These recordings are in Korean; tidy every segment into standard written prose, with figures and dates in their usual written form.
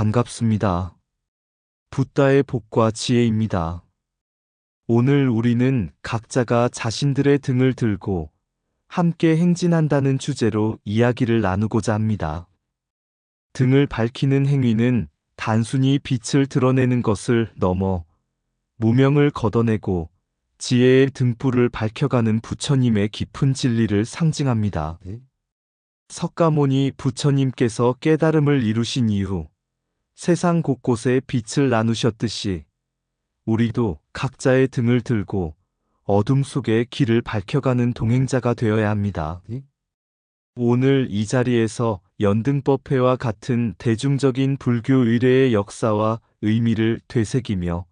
반갑습니다. 붓다의 복과 지혜입니다. 오늘 우리는 각자가 자신들의 등을 들고 함께 행진한다는 주제로 이야기를 나누고자 합니다. 등을 밝히는 행위는 단순히 빛을 드러내는 것을 넘어 무명을 걷어내고 지혜의 등불을 밝혀가는 부처님의 깊은 진리를 상징합니다. 석가모니 부처님께서 깨달음을 이루신 이후 세상 곳곳에 빛을 나누셨듯이 우리도 각자의 등을 들고 어둠 속에 길을 밝혀가는 동행자가 되어야 합니다. 오늘 이 자리에서 연등법회와 같은 대중적인 불교 의례의 역사와 의미를 되새기며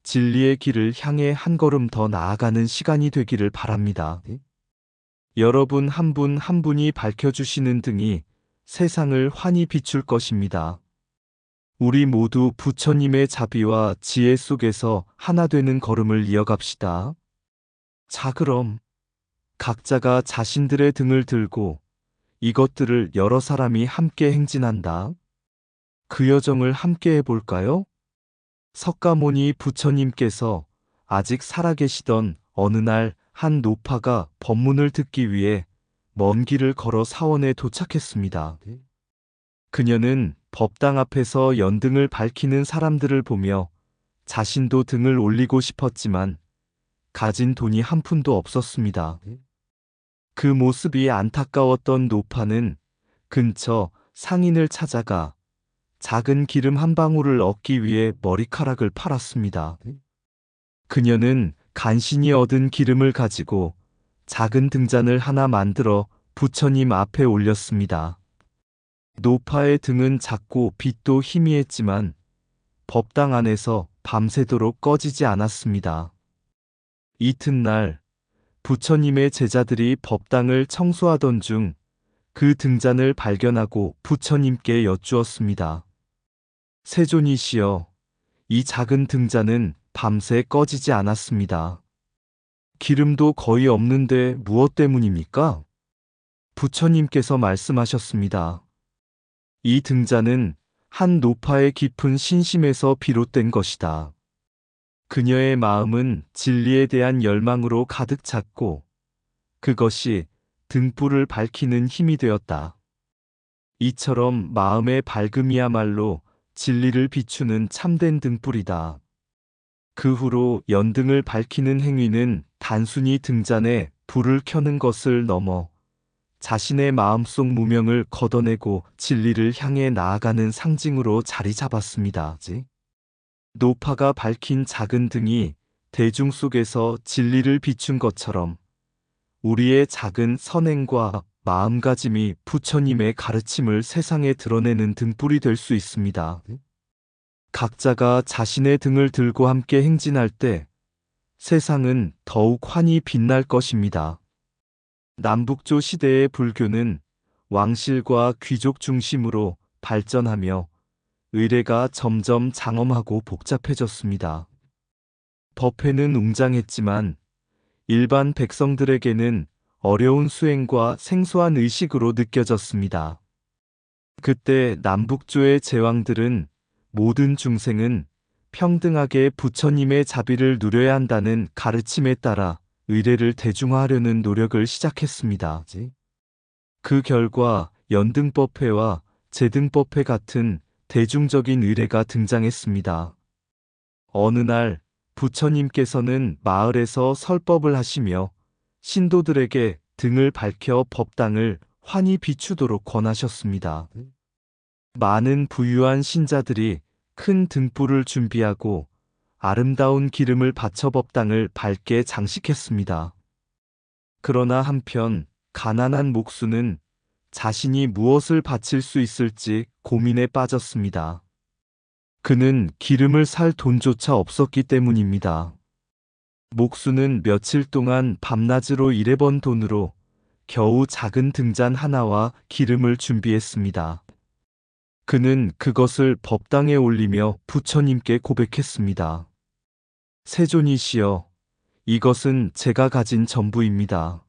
진리의 길을 향해 한 걸음 더 나아가는 시간이 되기를 바랍니다. 여러분 한 분 한 분이 밝혀주시는 등이 세상을 환히 비출 것입니다. 우리 모두 부처님의 자비와 지혜 속에서 하나 되는 걸음을 이어갑시다. 자, 그럼 각자가 자신들의 등을 들고 이것들을 여러 사람이 함께 행진한다. 그 여정을 함께 해볼까요? 석가모니 부처님께서 아직 살아계시던 어느 날 한 노파가 법문을 듣기 위해 먼 길을 걸어 사원에 도착했습니다. 그녀는 법당 앞에서 연등을 밝히는 사람들을 보며 자신도 등을 올리고 싶었지만 가진 돈이 한 푼도 없었습니다. 그 모습이 안타까웠던 노파는 근처 상인을 찾아가 작은 기름 한 방울을 얻기 위해 머리카락을 팔았습니다. 그녀는 간신히 얻은 기름을 가지고 작은 등잔을 하나 만들어 부처님 앞에 올렸습니다. 노파의 등은 작고 빛도 희미했지만 법당 안에서 밤새도록 꺼지지 않았습니다. 이튿날 부처님의 제자들이 법당을 청소하던 중 그 등잔을 발견하고 부처님께 여쭈었습니다. 세존이시여, 이 작은 등잔은 밤새 꺼지지 않았습니다. 기름도 거의 없는데 무엇 때문입니까? 부처님께서 말씀하셨습니다. 이 등잔은 한 노파의 깊은 신심에서 비롯된 것이다. 그녀의 마음은 진리에 대한 열망으로 가득 찼고 그것이 등불을 밝히는 힘이 되었다. 이처럼 마음의 밝음이야말로 진리를 비추는 참된 등불이다. 그 후로 연등을 밝히는 행위는 단순히 등잔에 불을 켜는 것을 넘어 자신의 마음속 무명을 걷어내고 진리를 향해 나아가는 상징으로 자리 잡았습니다. 노파가 밝힌 작은 등이 대중 속에서 진리를 비춘 것처럼 우리의 작은 선행과 마음가짐이 부처님의 가르침을 세상에 드러내는 등불이 될 수 있습니다. 각자가 자신의 등을 들고 함께 행진할 때 세상은 더욱 환히 빛날 것입니다. 남북조 시대의 불교는 왕실과 귀족 중심으로 발전하며 의례가 점점 장엄하고 복잡해졌습니다. 법회는 웅장했지만 일반 백성들에게는 어려운 수행과 생소한 의식으로 느껴졌습니다. 그때 남북조의 제왕들은 모든 중생은 평등하게 부처님의 자비를 누려야 한다는 가르침에 따라 의례를 대중화하려는 노력을 시작했습니다. 그 결과 연등법회와 제등법회 같은 대중적인 의례가 등장했습니다. 어느 날 부처님께서는 마을에서 설법을 하시며 신도들에게 등을 밝혀 법당을 환히 비추도록 권하셨습니다. 많은 부유한 신자들이 큰 등불을 준비하고 아름다운 기름을 바쳐 법당을 밝게 장식했습니다. 그러나 한편 가난한 목수는 자신이 무엇을 바칠 수 있을지 고민에 빠졌습니다. 그는 기름을 살 돈조차 없었기 때문입니다. 목수는 며칠 동안 밤낮으로 일해번 돈으로 겨우 작은 등잔 하나와 기름을 준비했습니다. 그는 그것을 법당에 올리며 부처님께 고백했습니다. 세존이시여, 이것은 제가 가진 전부입니다.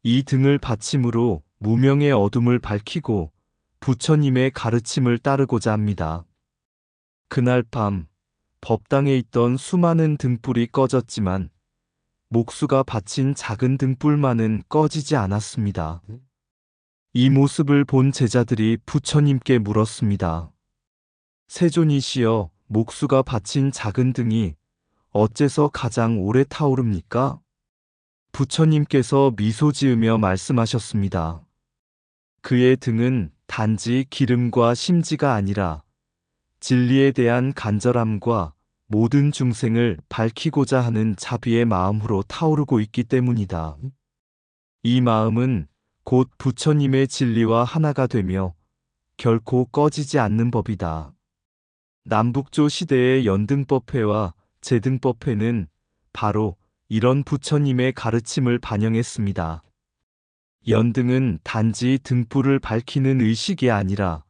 이 등을 바침으로 무명의 어둠을 밝히고 부처님의 가르침을 따르고자 합니다. 그날 밤 법당에 있던 수많은 등불이 꺼졌지만 목수가 바친 작은 등불만은 꺼지지 않았습니다. 이 모습을 본 제자들이 부처님께 물었습니다. 세존이시여, 목수가 바친 작은 등이 어째서 가장 오래 타오릅니까? 부처님께서 미소 지으며 말씀하셨습니다. 그의 등은 단지 기름과 심지가 아니라 진리에 대한 간절함과 모든 중생을 밝히고자 하는 자비의 마음으로 타오르고 있기 때문이다. 이 마음은 곧 부처님의 진리와 하나가 되며 결코 꺼지지 않는 법이다. 남북조 시대의 연등법회와 제등법회는 바로 이런 부처님의 가르침을 반영했습니다. 연등은 단지 등불을 밝히는 의식이 아니라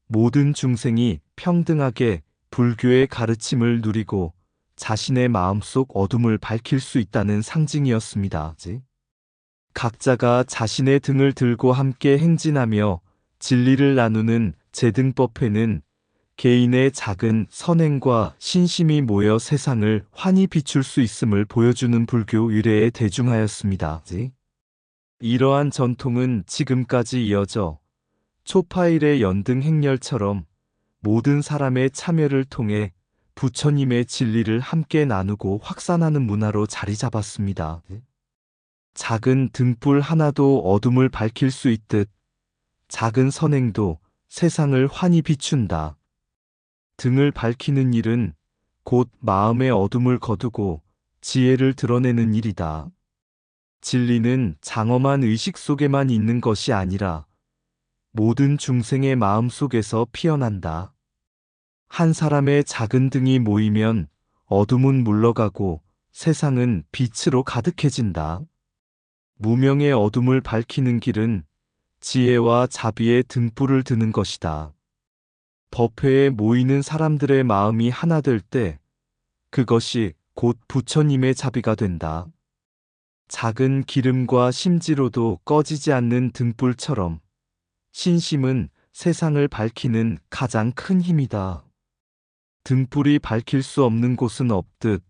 모든 중생이 평등하게 불교의 가르침을 누리고 자신의 마음속 어둠을 밝힐 수 있다는 상징이었습니다. 각자가 자신의 등을 들고 함께 행진하며 진리를 나누는 제등법회는 개인의 작은 선행과 신심이 모여 세상을 환히 비출 수 있음을 보여주는 불교 유래에 대중하였습니다. 이러한 전통은 지금까지 이어져 초파일의 연등 행렬처럼 모든 사람의 참여를 통해 부처님의 진리를 함께 나누고 확산하는 문화로 자리 잡았습니다. 작은 등불 하나도 어둠을 밝힐 수 있듯 작은 선행도 세상을 환히 비춘다. 등을 밝히는 일은 곧 마음의 어둠을 거두고 지혜를 드러내는 일이다. 진리는 장엄한 의식 속에만 있는 것이 아니라 모든 중생의 마음 속에서 피어난다. 한 사람의 작은 등이 모이면 어둠은 물러가고 세상은 빛으로 가득해진다. 무명의 어둠을 밝히는 길은 지혜와 자비의 등불을 드는 것이다. 법회에 모이는 사람들의 마음이 하나 될 때 그것이 곧 부처님의 자비가 된다. 작은 기름과 심지로도 꺼지지 않는 등불처럼 신심은 세상을 밝히는 가장 큰 힘이다. 등불이 밝힐 수 없는 곳은 없듯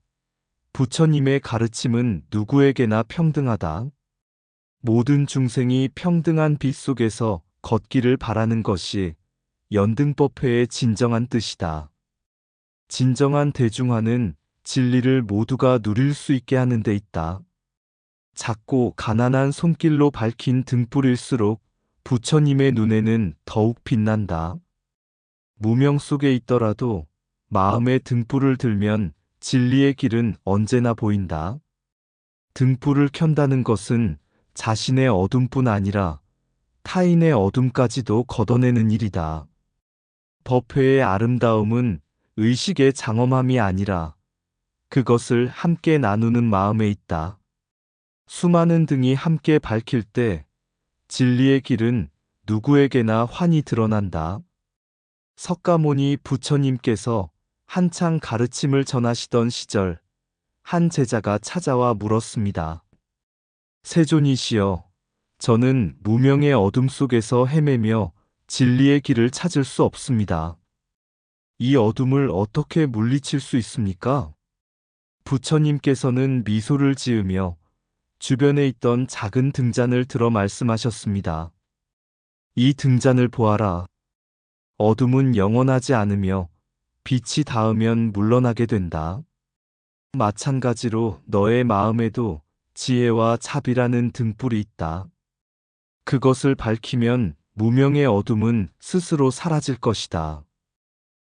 부처님의 가르침은 누구에게나 평등하다. 모든 중생이 평등한 빛 속에서 걷기를 바라는 것이 연등법회의 진정한 뜻이다. 진정한 대중화는 진리를 모두가 누릴 수 있게 하는 데 있다. 작고 가난한 손길로 밝힌 등불일수록 부처님의 눈에는 더욱 빛난다. 무명 속에 있더라도 마음의 등불을 들면 진리의 길은 언제나 보인다. 등불을 켠다는 것은 자신의 어둠뿐 아니라 타인의 어둠까지도 걷어내는 일이다. 법회의 아름다움은 의식의 장엄함이 아니라 그것을 함께 나누는 마음에 있다. 수많은 등이 함께 밝힐 때 진리의 길은 누구에게나 환히 드러난다. 석가모니 부처님께서 한창 가르침을 전하시던 시절 한 제자가 찾아와 물었습니다. 세존이시여, 저는 무명의 어둠 속에서 헤매며 진리의 길을 찾을 수 없습니다. 이 어둠을 어떻게 물리칠 수 있습니까? 부처님께서는 미소를 지으며 주변에 있던 작은 등잔을 들어 말씀하셨습니다. 이 등잔을 보아라. 어둠은 영원하지 않으며 빛이 닿으면 물러나게 된다. 마찬가지로 너의 마음에도 지혜와 자비라는 등불이 있다. 그것을 밝히면 무명의 어둠은 스스로 사라질 것이다.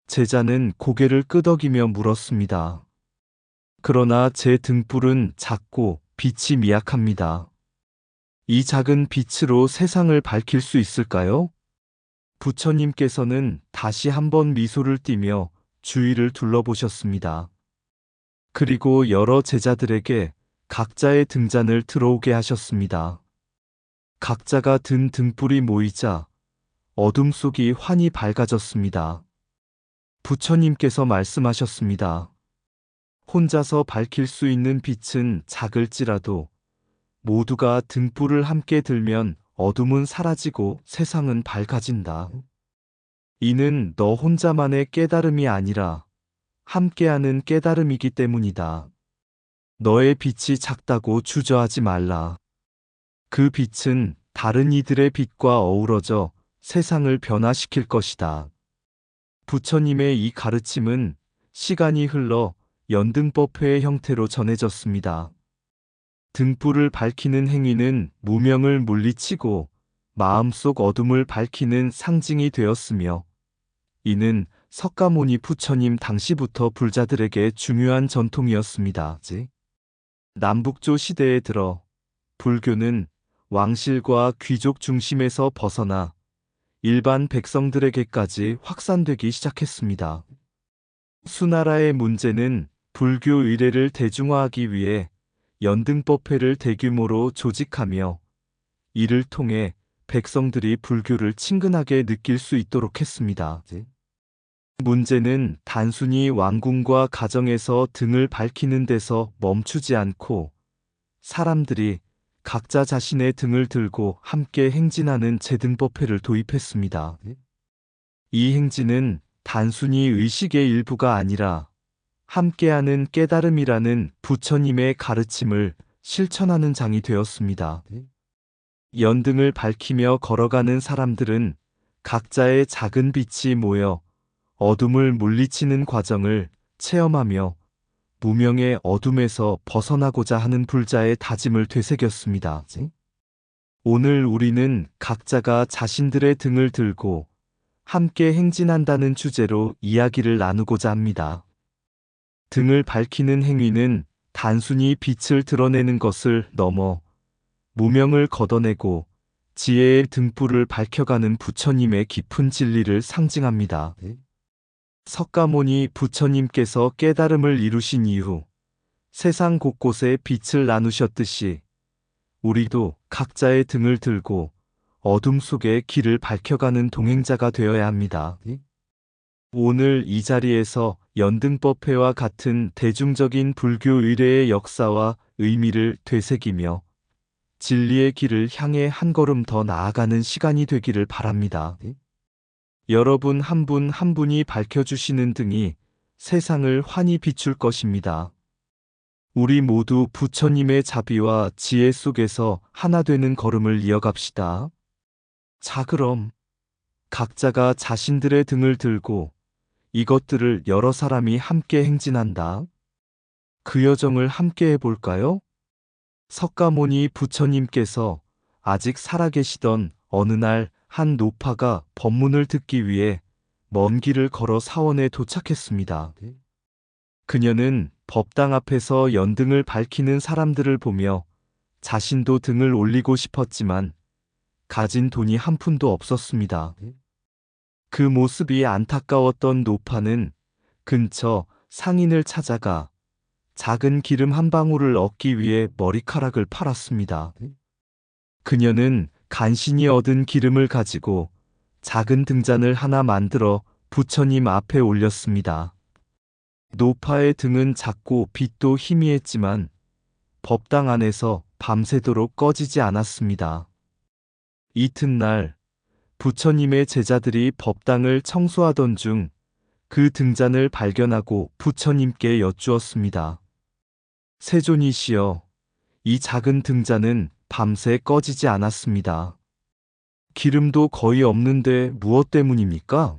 제자는 고개를 끄덕이며 물었습니다. 그러나 제 등불은 작고 빛이 미약합니다. 이 작은 빛으로 세상을 밝힐 수 있을까요? 부처님께서는 다시 한번 미소를 띠며 주위를 둘러보셨습니다. 그리고 여러 제자들에게 각자의 등잔을 들어오게 하셨습니다. 각자가 든 등불이 모이자 어둠 속이 환히 밝아졌습니다. 부처님께서 말씀하셨습니다. 혼자서 밝힐 수 있는 빛은 작을지라도 모두가 등불을 함께 들면 어둠은 사라지고 세상은 밝아진다. 이는 너 혼자만의 깨달음이 아니라 함께하는 깨달음이기 때문이다. 너의 빛이 작다고 주저하지 말라. 그 빛은 다른 이들의 빛과 어우러져 세상을 변화시킬 것이다. 부처님의 이 가르침은 시간이 흘러 연등법회의 형태로 전해졌습니다. 등불을 밝히는 행위는 무명을 물리치고 마음속 어둠을 밝히는 상징이 되었으며, 이는 석가모니 부처님 당시부터 불자들에게 중요한 전통이었습니다. 남북조 시대에 들어 불교는 왕실과 귀족 중심에서 벗어나 일반 백성들에게까지 확산되기 시작했습니다. 수나라의 문제는 불교 의례를 대중화하기 위해 연등법회를 대규모로 조직하며 이를 통해 백성들이 불교를 친근하게 느낄 수 있도록 했습니다. 문제는 단순히 왕궁과 가정에서 등을 밝히는 데서 멈추지 않고 사람들이 각자 자신의 등을 들고 함께 행진하는 제등법회를 도입했습니다. 이 행진은 단순히 의식의 일부가 아니라 함께하는 깨달음이라는 부처님의 가르침을 실천하는 장이 되었습니다. 연등을 밝히며 걸어가는 사람들은 각자의 작은 빛이 모여 어둠을 물리치는 과정을 체험하며 무명의 어둠에서 벗어나고자 하는 불자의 다짐을 되새겼습니다. 오늘 우리는 각자가 자신들의 등을 들고 함께 행진한다는 주제로 이야기를 나누고자 합니다. 등을 밝히는 행위는 단순히 빛을 드러내는 것을 넘어 무명을 걷어내고 지혜의 등불을 밝혀가는 부처님의 깊은 진리를 상징합니다. 석가모니 부처님께서 깨달음을 이루신 이후 세상 곳곳에 빛을 나누셨듯이 우리도 각자의 등을 들고 어둠 속에 길을 밝혀가는 동행자가 되어야 합니다. 오늘 이 자리에서 연등법회와 같은 대중적인 불교 의례의 역사와 의미를 되새기며 진리의 길을 향해 한 걸음 더 나아가는 시간이 되기를 바랍니다. 여러분 한 분 한 분이 밝혀주시는 등이 세상을 환히 비출 것입니다. 우리 모두 부처님의 자비와 지혜 속에서 하나 되는 걸음을 이어갑시다. 자, 그럼 각자가 자신들의 등을 들고 이것들을 여러 사람이 함께 행진한다. 그 여정을 함께 해볼까요? 석가모니 부처님께서 아직 살아계시던 어느 날 한 노파가 법문을 듣기 위해 먼 길을 걸어 사원에 도착했습니다. 그녀는 법당 앞에서 연등을 밝히는 사람들을 보며 자신도 등을 올리고 싶었지만 가진 돈이 한 푼도 없었습니다. 그 모습이 안타까웠던 노파는 근처 상인을 찾아가 작은 기름 한 방울을 얻기 위해 머리카락을 팔았습니다. 그녀는 간신히 얻은 기름을 가지고 작은 등잔을 하나 만들어 부처님 앞에 올렸습니다. 노파의 등은 작고 빛도 희미했지만 법당 안에서 밤새도록 꺼지지 않았습니다. 이튿날 부처님의 제자들이 법당을 청소하던 중 그 등잔을 발견하고 부처님께 여쭈었습니다. 세존이시여, 이 작은 등잔은 밤새 꺼지지 않았습니다. 기름도 거의 없는데 무엇 때문입니까?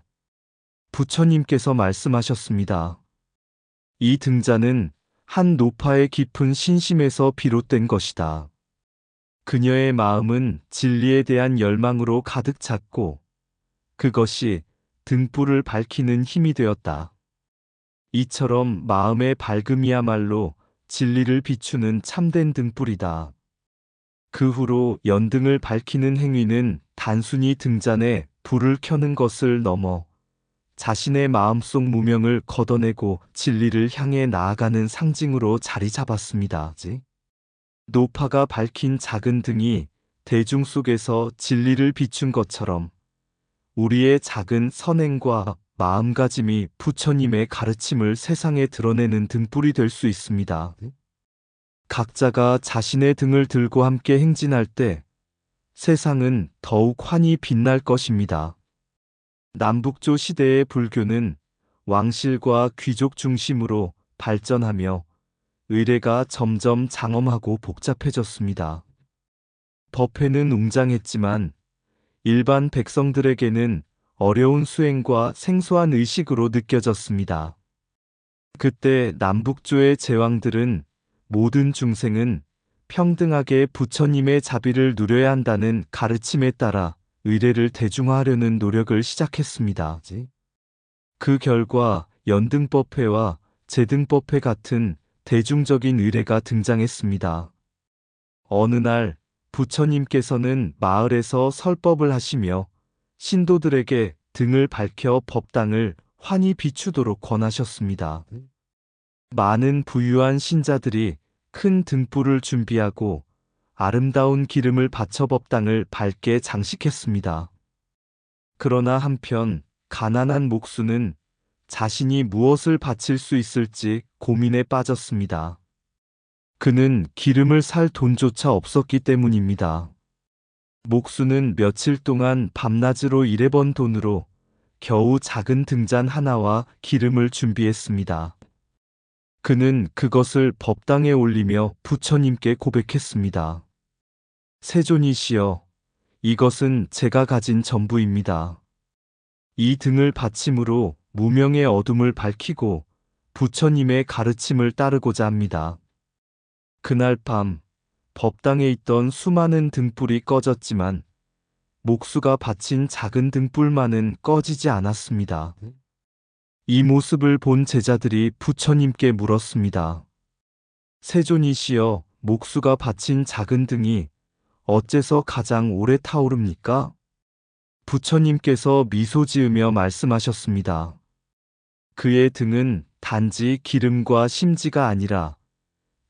부처님께서 말씀하셨습니다. 이 등잔은 한 노파의 깊은 신심에서 비롯된 것이다. 그녀의 마음은 진리에 대한 열망으로 가득 찼고 그것이 등불을 밝히는 힘이 되었다. 이처럼 마음의 밝음이야말로 진리를 비추는 참된 등불이다. 그 후로 연등을 밝히는 행위는 단순히 등잔에 불을 켜는 것을 넘어 자신의 마음속 무명을 걷어내고 진리를 향해 나아가는 상징으로 자리 잡았습니다. 노파가 밝힌 작은 등이 대중 속에서 진리를 비춘 것처럼 우리의 작은 선행과 마음가짐이 부처님의 가르침을 세상에 드러내는 등불이 될 수 있습니다. 각자가 자신의 등을 들고 함께 행진할 때 세상은 더욱 환히 빛날 것입니다. 남북조 시대의 불교는 왕실과 귀족 중심으로 발전하며 의례가 점점 장엄하고 복잡해졌습니다. 법회는 웅장했지만 일반 백성들에게는 어려운 수행과 생소한 의식으로 느껴졌습니다. 그때 남북조의 제왕들은 모든 중생은 평등하게 부처님의 자비를 누려야 한다는 가르침에 따라 의례를 대중화하려는 노력을 시작했습니다. 그 결과 연등법회와 제등법회 같은 대중적인 의례가 등장했습니다. 어느 날 부처님께서는 마을에서 설법을 하시며 신도들에게 등을 밝혀 법당을 환히 비추도록 권하셨습니다. 많은 부유한 신자들이 큰 등불을 준비하고 아름다운 기름을 바쳐 법당을 밝게 장식했습니다. 그러나 한편 가난한 목수는 자신이 무엇을 바칠 수 있을지 고민에 빠졌습니다. 그는 기름을 살 돈조차 없었기 때문입니다. 목수는 며칠 동안 밤낮으로 일해번 돈으로 겨우 작은 등잔 하나와 기름을 준비했습니다. 그는 그것을 법당에 올리며 부처님께 고백했습니다. 세존이시여, 이것은 제가 가진 전부입니다. 이 등을 받침으로 무명의 어둠을 밝히고 부처님의 가르침을 따르고자 합니다. 그날 밤 법당에 있던 수많은 등불이 꺼졌지만 목수가 바친 작은 등불만은 꺼지지 않았습니다. 이 모습을 본 제자들이 부처님께 물었습니다. 세존이시여, 목수가 바친 작은 등이 어째서 가장 오래 타오릅니까? 부처님께서 미소 지으며 말씀하셨습니다. 그의 등은 단지 기름과 심지가 아니라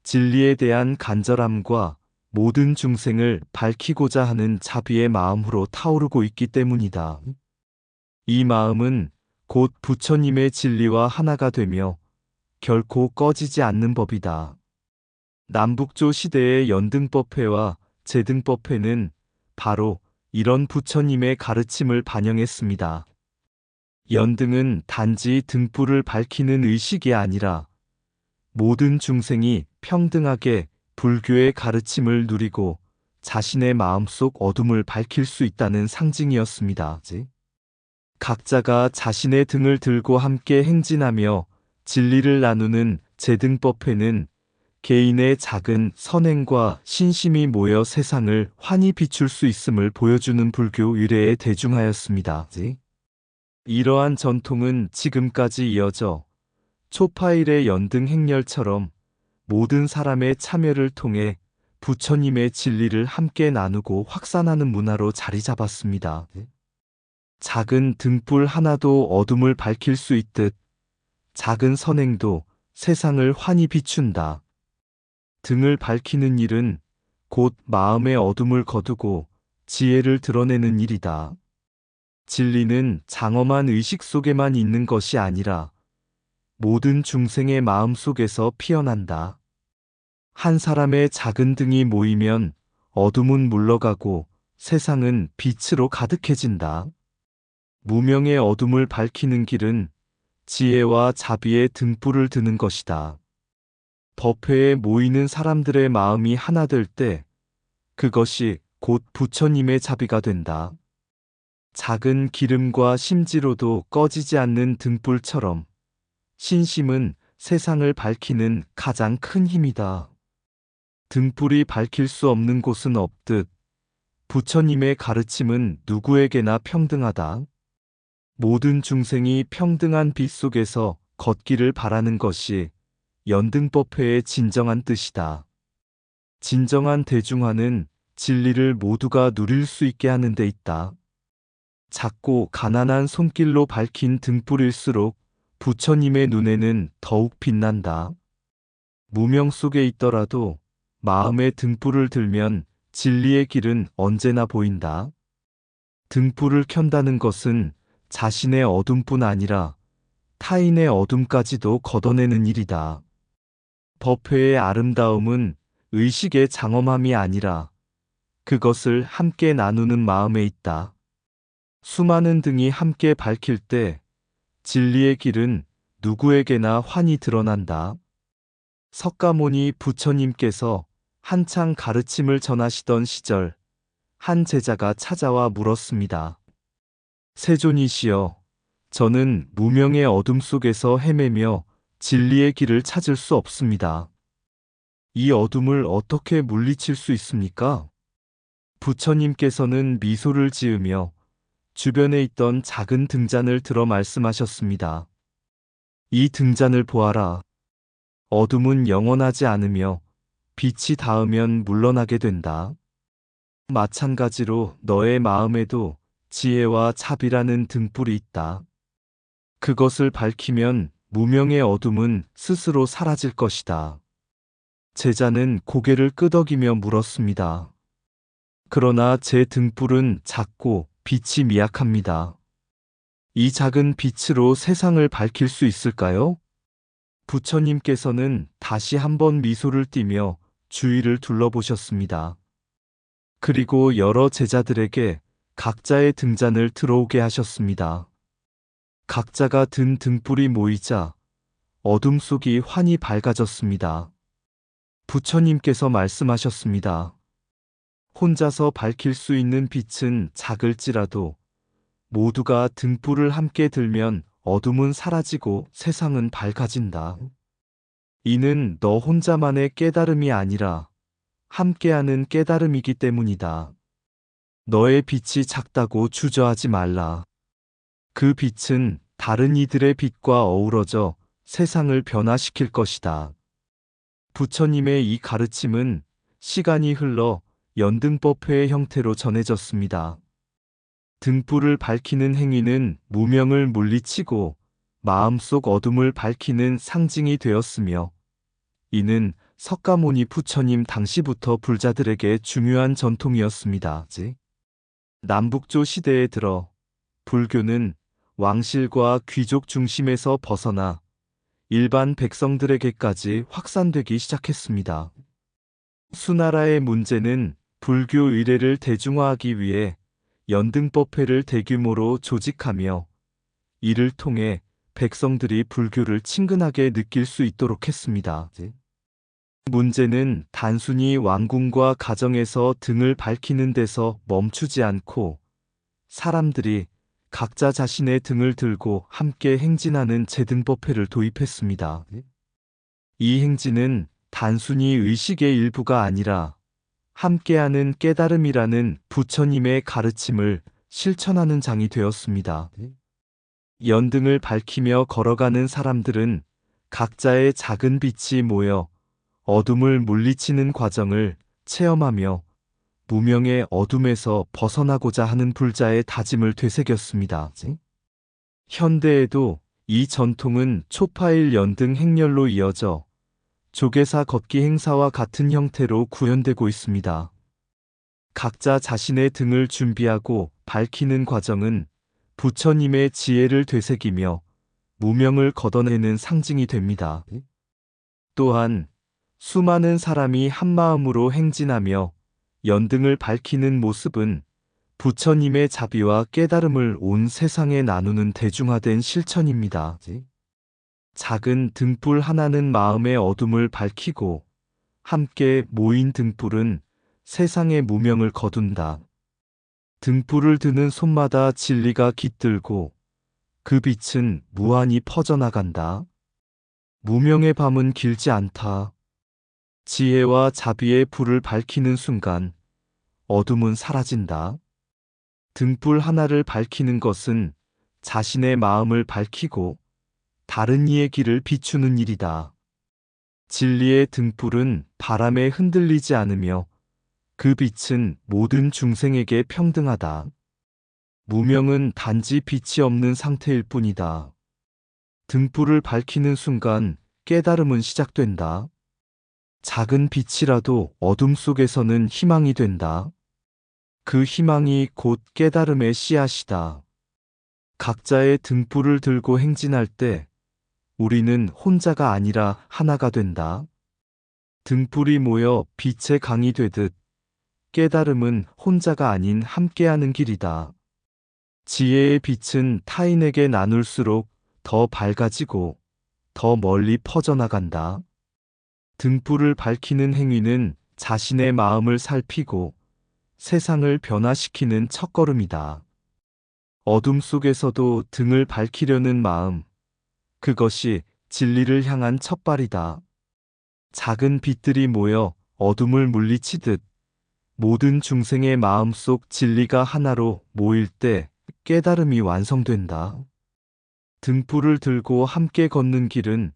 진리에 대한 간절함과 모든 중생을 밝히고자 하는 자비의 마음으로 타오르고 있기 때문이다. 이 마음은 곧 부처님의 진리와 하나가 되며 결코 꺼지지 않는 법이다. 남북조 시대의 연등법회와 제등법회는 바로 이런 부처님의 가르침을 반영했습니다. 연등은 단지 등불을 밝히는 의식이 아니라 모든 중생이 평등하게 불교의 가르침을 누리고 자신의 마음속 어둠을 밝힐 수 있다는 상징이었습니다. 각자가 자신의 등을 들고 함께 행진하며 진리를 나누는 제등법회는 개인의 작은 선행과 신심이 모여 세상을 환히 비출 수 있음을 보여주는 불교 의례에 대중하였습니다. 이러한 전통은 지금까지 이어져 초파일의 연등 행렬처럼 모든 사람의 참여를 통해 부처님의 진리를 함께 나누고 확산하는 문화로 자리 잡았습니다. 작은 등불 하나도 어둠을 밝힐 수 있듯 작은 선행도 세상을 환히 비춘다. 등을 밝히는 일은 곧 마음의 어둠을 거두고 지혜를 드러내는 일이다. 진리는 장엄한 의식 속에만 있는 것이 아니라 모든 중생의 마음 속에서 피어난다. 한 사람의 작은 등이 모이면 어둠은 물러가고 세상은 빛으로 가득해진다. 무명의 어둠을 밝히는 길은 지혜와 자비의 등불을 드는 것이다. 법회에 모이는 사람들의 마음이 하나 될 때 그것이 곧 부처님의 자비가 된다. 작은 기름과 심지로도 꺼지지 않는 등불처럼 신심은 세상을 밝히는 가장 큰 힘이다. 등불이 밝힐 수 없는 곳은 없듯 부처님의 가르침은 누구에게나 평등하다. 모든 중생이 평등한 빛 속에서 걷기를 바라는 것이 연등법회의 진정한 뜻이다. 진정한 대중화는 진리를 모두가 누릴 수 있게 하는 데 있다. 작고 가난한 손길로 밝힌 등불일수록 부처님의 눈에는 더욱 빛난다. 무명 속에 있더라도 마음의 등불을 들면 진리의 길은 언제나 보인다. 등불을 켠다는 것은 자신의 어둠뿐 아니라 타인의 어둠까지도 걷어내는 일이다. 법회의 아름다움은 의식의 장엄함이 아니라 그것을 함께 나누는 마음에 있다. 수많은 등이 함께 밝힐 때 진리의 길은 누구에게나 환히 드러난다. 석가모니 부처님께서 한창 가르침을 전하시던 시절 한 제자가 찾아와 물었습니다. 세존이시여, 저는 무명의 어둠 속에서 헤매며 진리의 길을 찾을 수 없습니다. 이 어둠을 어떻게 물리칠 수 있습니까? 부처님께서는 미소를 지으며 주변에 있던 작은 등잔을 들어 말씀하셨습니다. 이 등잔을 보아라. 어둠은 영원하지 않으며 빛이 닿으면 물러나게 된다. 마찬가지로 너의 마음에도 지혜와 자비라는 등불이 있다. 그것을 밝히면 무명의 어둠은 스스로 사라질 것이다. 제자는 고개를 끄덕이며 물었습니다. 그러나 제 등불은 작고 빛이 미약합니다. 이 작은 빛으로 세상을 밝힐 수 있을까요? 부처님께서는 다시 한번 미소를 띠며 주위를 둘러보셨습니다. 그리고 여러 제자들에게 각자의 등잔을 들어오게 하셨습니다. 각자가 든 등불이 모이자 어둠 속이 환히 밝아졌습니다. 부처님께서 말씀하셨습니다. 혼자서 밝힐 수 있는 빛은 작을지라도 모두가 등불을 함께 들면 어둠은 사라지고 세상은 밝아진다. 이는 너 혼자만의 깨달음이 아니라 함께하는 깨달음이기 때문이다. 너의 빛이 작다고 주저하지 말라. 그 빛은 다른 이들의 빛과 어우러져 세상을 변화시킬 것이다. 부처님의 이 가르침은 시간이 흘러 연등법회의 형태로 전해졌습니다. 등불을 밝히는 행위는 무명을 물리치고 마음속 어둠을 밝히는 상징이 되었으며, 이는 석가모니 부처님 당시부터 불자들에게 중요한 전통이었습니다. 남북조 시대에 들어 불교는 왕실과 귀족 중심에서 벗어나 일반 백성들에게까지 확산되기 시작했습니다. 수나라의 문제는 불교 의례를 대중화하기 위해 연등법회를 대규모로 조직하며 이를 통해 백성들이 불교를 친근하게 느낄 수 있도록 했습니다. 문제는 단순히 왕궁과 가정에서 등을 밝히는 데서 멈추지 않고 사람들이 각자 자신의 등을 들고 함께 행진하는 제등법회를 도입했습니다. 이 행진은 단순히 의식의 일부가 아니라 함께하는 깨달음이라는 부처님의 가르침을 실천하는 장이 되었습니다. 연등을 밝히며 걸어가는 사람들은 각자의 작은 빛이 모여 어둠을 물리치는 과정을 체험하며 무명의 어둠에서 벗어나고자 하는 불자의 다짐을 되새겼습니다. 현대에도 이 전통은 초파일 연등 행렬로 이어져 조계사 걷기 행사와 같은 형태로 구현되고 있습니다. 각자 자신의 등을 준비하고 밝히는 과정은 부처님의 지혜를 되새기며 무명을 걷어내는 상징이 됩니다. 또한 수많은 사람이 한마음으로 행진하며 연등을 밝히는 모습은 부처님의 자비와 깨달음을 온 세상에 나누는 대중화된 실천입니다. 작은 등불 하나는 마음의 어둠을 밝히고 함께 모인 등불은 세상의 무명을 거둔다. 등불을 드는 손마다 진리가 깃들고 그 빛은 무한히 퍼져나간다. 무명의 밤은 길지 않다. 지혜와 자비의 불을 밝히는 순간 어둠은 사라진다. 등불 하나를 밝히는 것은 자신의 마음을 밝히고 다른 이의 길을 비추는 일이다. 진리의 등불은 바람에 흔들리지 않으며 그 빛은 모든 중생에게 평등하다. 무명은 단지 빛이 없는 상태일 뿐이다. 등불을 밝히는 순간 깨달음은 시작된다. 작은 빛이라도 어둠 속에서는 희망이 된다. 그 희망이 곧 깨달음의 씨앗이다. 각자의 등불을 들고 행진할 때 우리는 혼자가 아니라 하나가 된다. 등불이 모여 빛의 강이 되듯 깨달음은 혼자가 아닌 함께하는 길이다. 지혜의 빛은 타인에게 나눌수록 더 밝아지고 더 멀리 퍼져나간다. 등불을 밝히는 행위는 자신의 마음을 살피고 세상을 변화시키는 첫걸음이다. 어둠 속에서도 등을 밝히려는 마음, 그것이 진리를 향한 첫발이다. 작은 빛들이 모여 어둠을 물리치듯 모든 중생의 마음속 진리가 하나로 모일 때 깨달음이 완성된다. 등불을 들고 함께 걷는 길은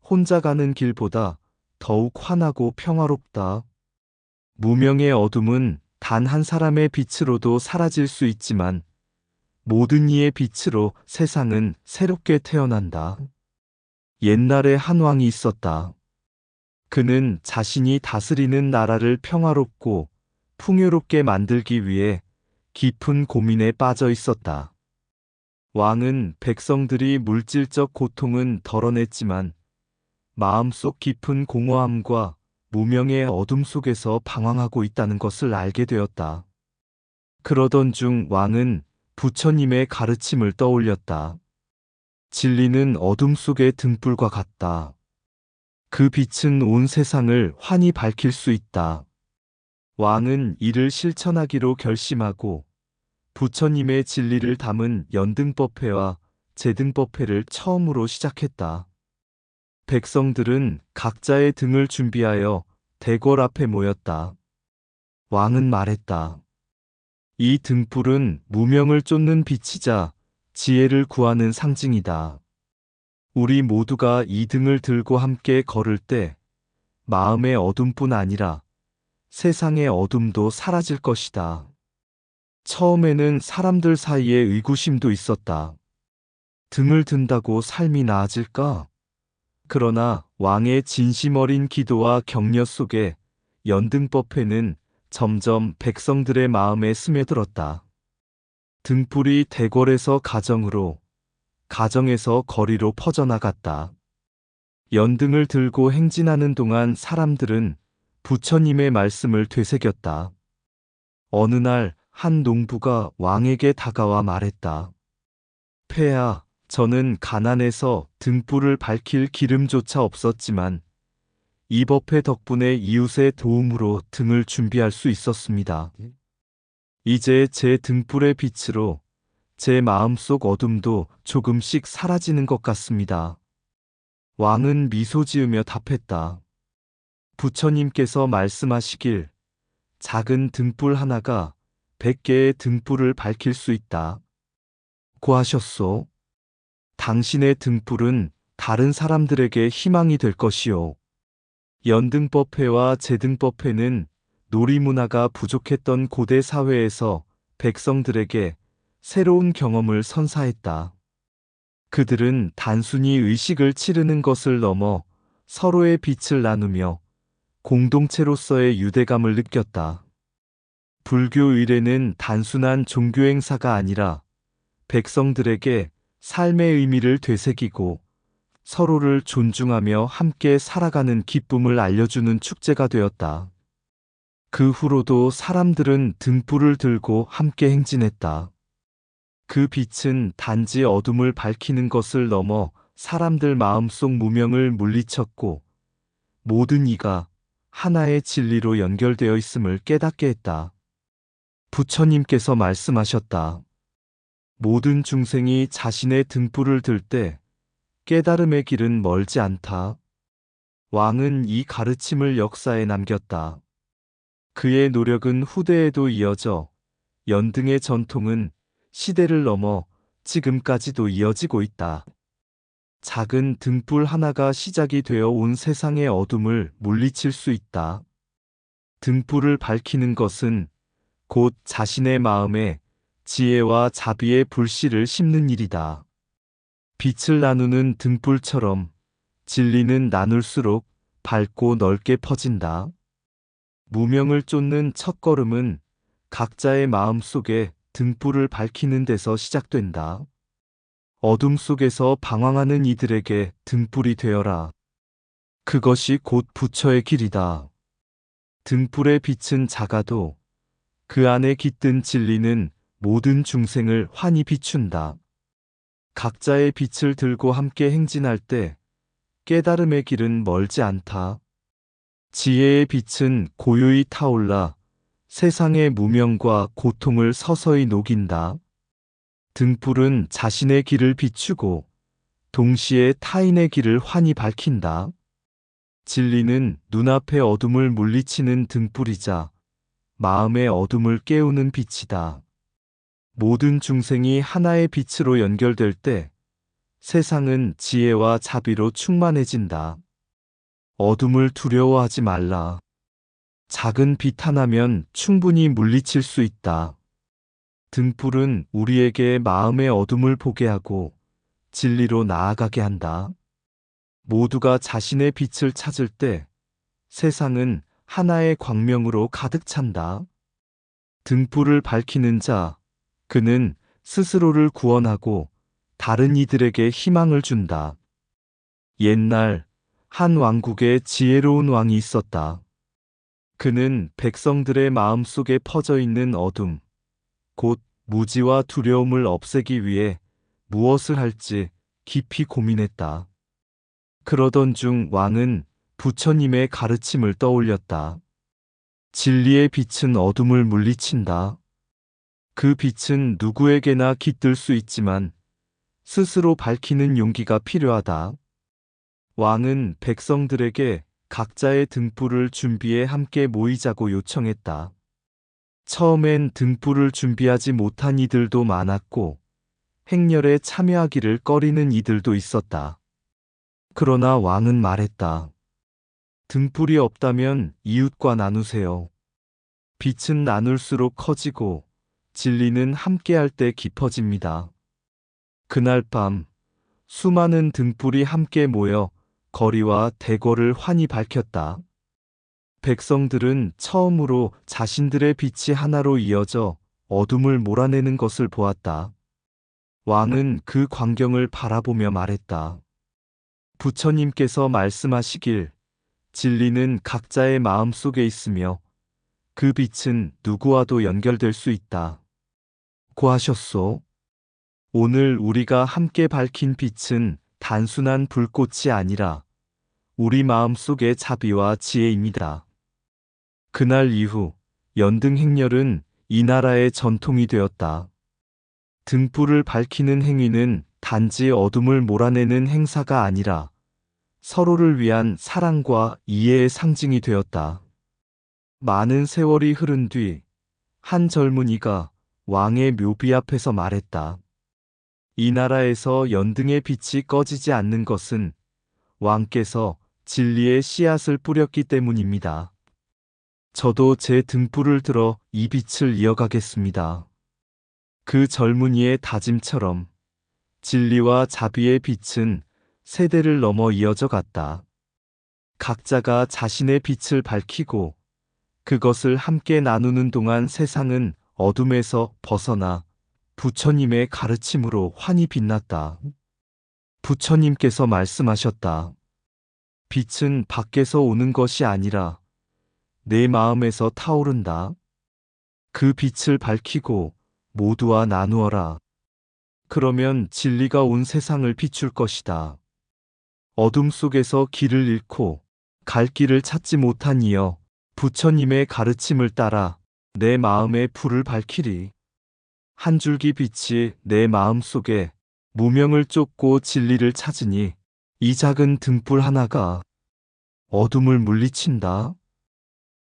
혼자 가는 길보다 더욱 환하고 평화롭다. 무명의 어둠은 단 한 사람의 빛으로도 사라질 수 있지만 모든 이의 빛으로 세상은 새롭게 태어난다. 옛날에 한 왕이 있었다. 그는 자신이 다스리는 나라를 평화롭고 풍요롭게 만들기 위해 깊은 고민에 빠져 있었다. 왕은 백성들이 물질적 고통은 덜어냈지만 마음속 깊은 공허함과 무명의 어둠 속에서 방황하고 있다는 것을 알게 되었다. 그러던 중 왕은 부처님의 가르침을 떠올렸다. 진리는 어둠 속의 등불과 같다. 그 빛은 온 세상을 환히 밝힐 수 있다. 왕은 이를 실천하기로 결심하고 부처님의 진리를 담은 연등법회와 제등법회를 처음으로 시작했다. 백성들은 각자의 등을 준비하여 대궐 앞에 모였다. 왕은 말했다. 이 등불은 무명을 쫓는 빛이자 지혜를 구하는 상징이다. 우리 모두가 이 등을 들고 함께 걸을 때 마음의 어둠뿐 아니라 세상의 어둠도 사라질 것이다. 처음에는 사람들 사이에 의구심도 있었다. 등을 든다고 삶이 나아질까? 그러나 왕의 진심 어린 기도와 격려 속에 연등법회는 점점 백성들의 마음에 스며들었다. 등불이 대궐에서 가정으로, 가정에서 거리로 퍼져나갔다. 연등을 들고 행진하는 동안 사람들은 부처님의 말씀을 되새겼다. 어느 날 한 농부가 왕에게 다가와 말했다. 폐하, 저는 가난해서 등불을 밝힐 기름조차 없었지만 이 법회 덕분에 이웃의 도움으로 등을 준비할 수 있었습니다. 이제 제 등불의 빛으로 제 마음속 어둠도 조금씩 사라지는 것 같습니다. 왕은 미소 지으며 답했다. 부처님께서 말씀하시길 작은 등불 하나가 100개의 등불을 밝힐 수 있다. 고 하셨소. 당신의 등불은 다른 사람들에게 희망이 될 것이요. 연등법회와 제등법회는 놀이문화가 부족했던 고대 사회에서 백성들에게 새로운 경험을 선사했다. 그들은 단순히 의식을 치르는 것을 넘어 서로의 빛을 나누며 공동체로서의 유대감을 느꼈다. 불교 의례는 단순한 종교 행사가 아니라 백성들에게 삶의 의미를 되새기고 서로를 존중하며 함께 살아가는 기쁨을 알려주는 축제가 되었다. 그 후로도 사람들은 등불을 들고 함께 행진했다. 그 빛은 단지 어둠을 밝히는 것을 넘어 사람들 마음속 무명을 물리쳤고 모든 이가 하나의 진리로 연결되어 있음을 깨닫게 했다. 부처님께서 말씀하셨다. 모든 중생이 자신의 등불을 들 때 깨달음의 길은 멀지 않다. 왕은 이 가르침을 역사에 남겼다. 그의 노력은 후대에도 이어져 연등의 전통은 시대를 넘어 지금까지도 이어지고 있다. 작은 등불 하나가 시작이 되어 온 세상의 어둠을 물리칠 수 있다. 등불을 밝히는 것은 곧 자신의 마음에 지혜와 자비의 불씨를 심는 일이다. 빛을 나누는 등불처럼 진리는 나눌수록 밝고 넓게 퍼진다. 무명을 쫓는 첫걸음은 각자의 마음 속에 등불을 밝히는 데서 시작된다. 어둠 속에서 방황하는 이들에게 등불이 되어라. 그것이 곧 부처의 길이다. 등불의 빛은 작아도 그 안에 깃든 진리는 모든 중생을 환히 비춘다. 각자의 빛을 들고 함께 행진할 때 깨달음의 길은 멀지 않다. 지혜의 빛은 고요히 타올라 세상의 무명과 고통을 서서히 녹인다. 등불은 자신의 길을 비추고 동시에 타인의 길을 환히 밝힌다. 진리는 눈앞의 어둠을 물리치는 등불이자 마음의 어둠을 깨우는 빛이다. 모든 중생이 하나의 빛으로 연결될 때 세상은 지혜와 자비로 충만해진다. 어둠을 두려워하지 말라. 작은 빛 하나면 충분히 물리칠 수 있다. 등불은 우리에게 마음의 어둠을 보게 하고 진리로 나아가게 한다. 모두가 자신의 빛을 찾을 때 세상은 하나의 광명으로 가득 찬다. 등불을 밝히는 자, 그는 스스로를 구원하고 다른 이들에게 희망을 준다. 옛날 한 왕국에 지혜로운 왕이 있었다. 그는 백성들의 마음속에 퍼져 있는 어둠, 곧 무지와 두려움을 없애기 위해 무엇을 할지 깊이 고민했다. 그러던 중 왕은 부처님의 가르침을 떠올렸다. 진리의 빛은 어둠을 물리친다. 그 빛은 누구에게나 깃들 수 있지만 스스로 밝히는 용기가 필요하다. 왕은 백성들에게 각자의 등불을 준비해 함께 모이자고 요청했다. 처음엔 등불을 준비하지 못한 이들도 많았고 행렬에 참여하기를 꺼리는 이들도 있었다. 그러나 왕은 말했다. 등불이 없다면 이웃과 나누세요. 빛은 나눌수록 커지고 진리는 함께할 때 깊어집니다. 그날 밤 수많은 등불이 함께 모여 거리와 대궐을 환히 밝혔다. 백성들은 처음으로 자신들의 빛이 하나로 이어져 어둠을 몰아내는 것을 보았다. 왕은 그 광경을 바라보며 말했다. 부처님께서 말씀하시길 진리는 각자의 마음 속에 있으며 그 빛은 누구와도 연결될 수 있다. 고 하셨소. 오늘 우리가 함께 밝힌 빛은 단순한 불꽃이 아니라 우리 마음 속의 자비와 지혜입니다. 그날 이후 연등 행렬은 이 나라의 전통이 되었다. 등불을 밝히는 행위는 단지 어둠을 몰아내는 행사가 아니라 서로를 위한 사랑과 이해의 상징이 되었다. 많은 세월이 흐른 뒤 한 젊은이가 왕의 묘비 앞에서 말했다. 이 나라에서 연등의 빛이 꺼지지 않는 것은 왕께서 진리의 씨앗을 뿌렸기 때문입니다. 저도 제 등불을 들어 이 빛을 이어가겠습니다. 그 젊은이의 다짐처럼 진리와 자비의 빛은 세대를 넘어 이어져 갔다. 각자가 자신의 빛을 밝히고 그것을 함께 나누는 동안 세상은 어둠에서 벗어나 부처님의 가르침으로 환히 빛났다. 부처님께서 말씀하셨다. 빛은 밖에서 오는 것이 아니라 내 마음에서 타오른다. 그 빛을 밝히고 모두와 나누어라. 그러면 진리가 온 세상을 비출 것이다. 어둠 속에서 길을 잃고 갈 길을 찾지 못한 이여 부처님의 가르침을 따라 내 마음의 불을 밝히리. 한 줄기 빛이 내 마음 속에 무명을 쫓고 진리를 찾으니 이 작은 등불 하나가 어둠을 물리친다.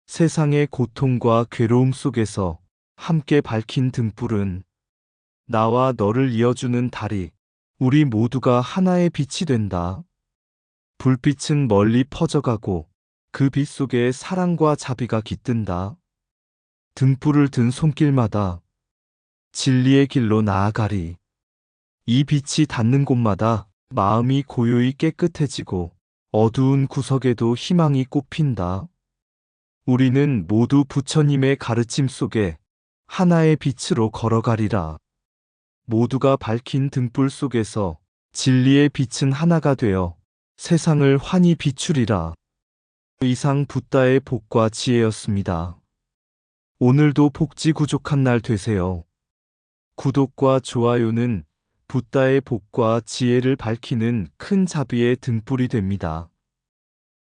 세상의 고통과 괴로움 속에서 함께 밝힌 등불은 나와 너를 이어주는 다리, 우리 모두가 하나의 빛이 된다. 불빛은 멀리 퍼져가고 그 빛 속에 사랑과 자비가 깃든다. 등불을 든 손길마다 진리의 길로 나아가리. 이 빛이 닿는 곳마다 마음이 고요히 깨끗해지고 어두운 구석에도 희망이 꽃핀다. 우리는 모두 부처님의 가르침 속에 하나의 빛으로 걸어가리라. 모두가 밝힌 등불 속에서 진리의 빛은 하나가 되어 세상을 환히 비추리라. 이상 붓다의 복과 지혜였습니다. 오늘도 복지 구족한 날 되세요. 구독과 좋아요는 붓다의 복과 지혜를 밝히는 큰 자비의 등불이 됩니다.